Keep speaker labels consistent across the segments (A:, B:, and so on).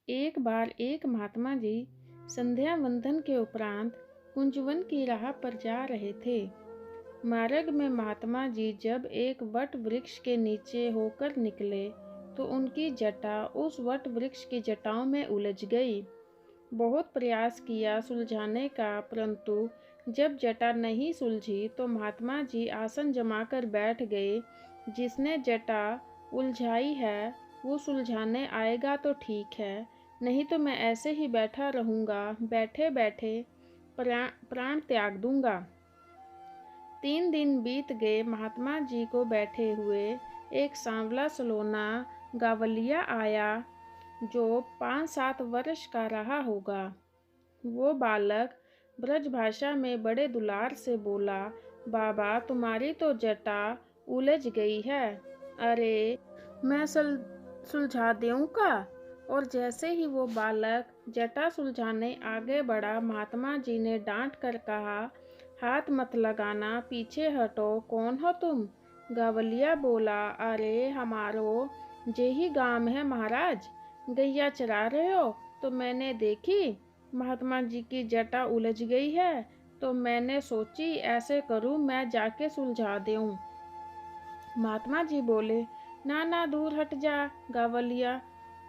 A: एक बार एक महात्मा जी संध्या वंदन के उपरांत कुंजवन की राह पर जा रहे थे। मार्ग में महात्मा जी जब एक वट वृक्ष के नीचे होकर निकले तो उनकी जटा उस वट वृक्ष की जटाओं में उलझ गई। बहुत प्रयास किया सुलझाने का, परंतु जब जटा नहीं सुलझी तो महात्मा जी आसन जमाकर बैठ गए। जिसने जटा उलझाई है वो सुलझाने आएगा तो ठीक है, नहीं तो मैं ऐसे ही बैठा रहूँगा, बैठे बैठे प्राण त्याग दूंगा। 3 दिन बीत गए। महात्मा जी को बैठे हुए एक सांवला सलोना गावलिया आया जो 5-7 वर्ष का रहा होगा। वो बालक ब्रज भाषा में बड़े दुलार से बोला, बाबा तुम्हारी तो जटा उलझ गई है, अरे मैं सुलझा दूँ का। और जैसे ही वो बालक जटा सुलझाने आगे बढ़ा, महात्मा जी ने डांट कर कहा, हाथ मत लगाना, पीछे हटो, कौन हो तुम? गावलिया बोला, अरे हमारो जेही गांव है महाराज, गैया चरा रहे हो तो मैंने देखी महात्मा जी की जटा उलझ गई है, तो मैंने सोची ऐसे करूं मैं जाके सुलझा दूं। महात्मा जी बोले, ना ना दूर हट जा गावलिया,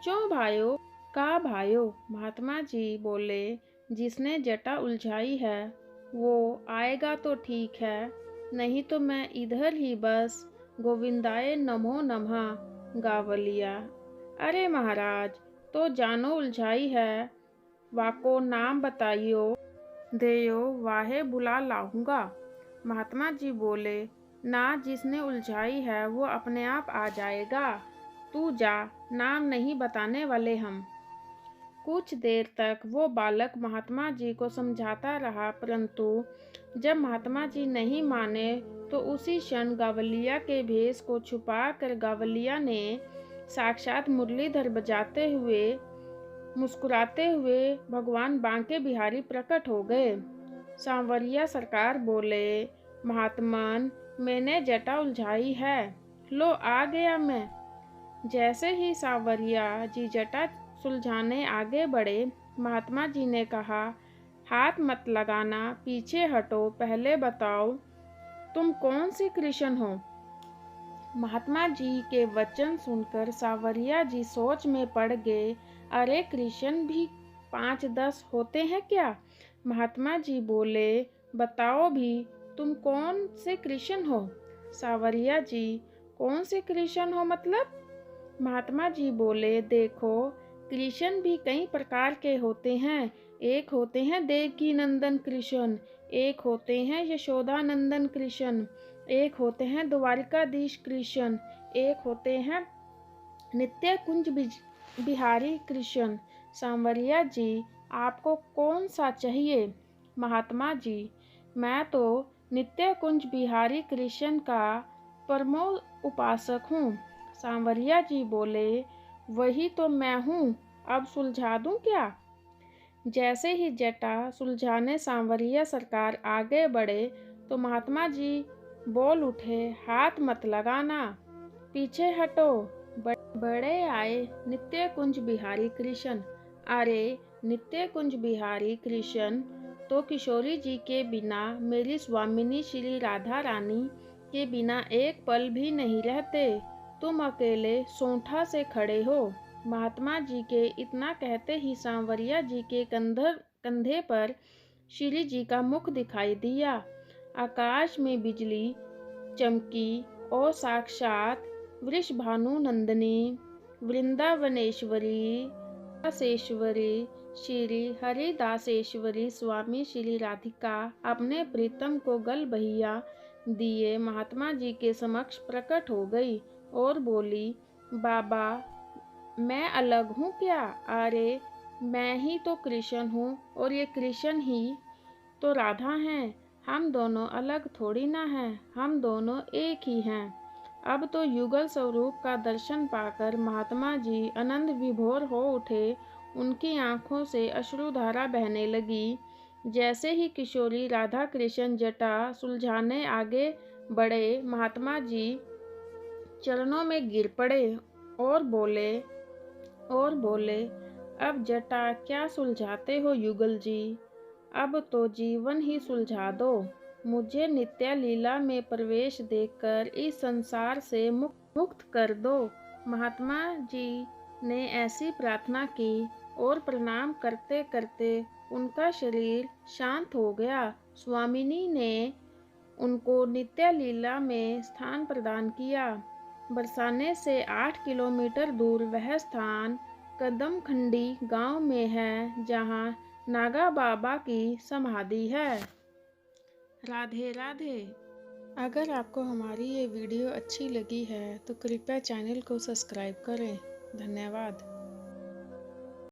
A: क्यों भायो? का भायो? महात्मा जी बोले, जिसने जटा उलझाई है वो आएगा तो ठीक है, नहीं तो मैं इधर ही बस गोविंदाय नमो नमः। गावलिया, अरे महाराज तो जानो उलझाई है, वाको नाम बताइयो, देयो वाहे बुला लाऊंगा। महात्मा जी बोले, ना जिसने उलझाई है वो अपने आप आ जाएगा, तू जा, नाम नहीं बताने वाले हम। कुछ देर तक वो बालक महात्मा जी को समझाता रहा, परंतु जब महात्मा जी नहीं माने तो उसी क्षण गावलिया के भेष को छुपा कर गावलिया ने साक्षात मुरलीधर बजाते हुए मुस्कुराते हुए भगवान बांके बिहारी प्रकट हो गए। सांवरिया सरकार बोले, महात्मन मैंने जटा उलझाई है, लो आ गया मैं। जैसे ही सांवरिया जी जटा सुलझाने आगे बढ़े, महात्मा जी ने कहा, हाथ मत लगाना, पीछे हटो, पहले बताओ तुम कौन सी कृष्ण हो? महात्मा जी के वचन सुनकर सांवरिया जी सोच में पड़ गए, अरे कृष्ण भी 5-10 होते हैं क्या? महात्मा जी बोले, बताओ भी तुम कौन से कृष्ण हो? सांवरिया जी, कौन से कृष्ण हो मतलब? महात्मा जी बोले, देखो कृष्ण भी कई प्रकार के होते हैं, एक होते हैं देवकी नंदन कृष्ण, एक होते हैं यशोदा नंदन कृष्ण, एक होते हैं द्वारिकाधीश कृष्ण, एक होते हैं नित्य कुंज बिहारी कृष्ण। सांवरिया जी, आपको कौन सा चाहिए? महात्मा जी, मैं तो नित्य कुंज बिहारी कृष्ण का परमो उपासक हूँ। सांवरिया जी बोले, वही तो मैं हूँ, अब सुलझा दूँ क्या? जैसे ही जटा सुलझाने सांवरिया सरकार आगे बढ़े तो महात्मा जी बोल उठे, हाथ मत लगाना, पीछे हटो, बड़े आए नित्य कुंज बिहारी कृष्ण। अरे नित्य कुंज बिहारी कृष्ण तो किशोरी जी के बिना, मेरी स्वामिनी श्री राधा रानी के बिना एक पल भी नहीं रहते, तुम अकेले सोंठा से खड़े हो। महात्मा जी के इतना कहते ही सांवरिया जी के कंधे पर श्री जी का मुख दिखाई दिया। आकाश में बिजली चमकी और साक्षात वृषभानु नंदिनी वृंदावनेश्वरी दासेश्वरी श्री हरिदासेश्वरी स्वामी श्री राधिका अपने प्रीतम को गल बहिया दिए महात्मा जी के समक्ष प्रकट हो गई और बोली, बाबा मैं अलग हूँ क्या? अरे मैं ही तो कृष्ण हूँ और ये कृष्ण ही तो राधा हैं, हम दोनों अलग थोड़ी ना हैं, हम दोनों एक ही हैं। अब तो युगल स्वरूप का दर्शन पाकर महात्मा जी आनंद विभोर हो उठे, उनकी आंखों से अश्रुधारा बहने लगी। जैसे ही किशोरी राधा कृष्ण जटा सुलझाने आगे बढ़े, महात्मा जी चरणों में गिर पड़े और बोले, अब जटा क्या सुलझाते हो युगल जी, अब तो जीवन ही सुलझा दो। मुझे नित्य लीला में प्रवेश देकर इस संसार से मुक्त कर दो। महात्मा जी ने ऐसी प्रार्थना की और प्रणाम करते करते उनका शरीर शांत हो गया। स्वामिनी ने उनको नित्य लीला में स्थान प्रदान किया। बरसाने से 8 किलोमीटर दूर वह स्थान कदमखंडी गांव में है, जहां नागा बाबा की समाधि है। राधे राधे। अगर आपको हमारी ये वीडियो अच्छी लगी है तो कृपया चैनल को सब्सक्राइब करें। धन्यवाद।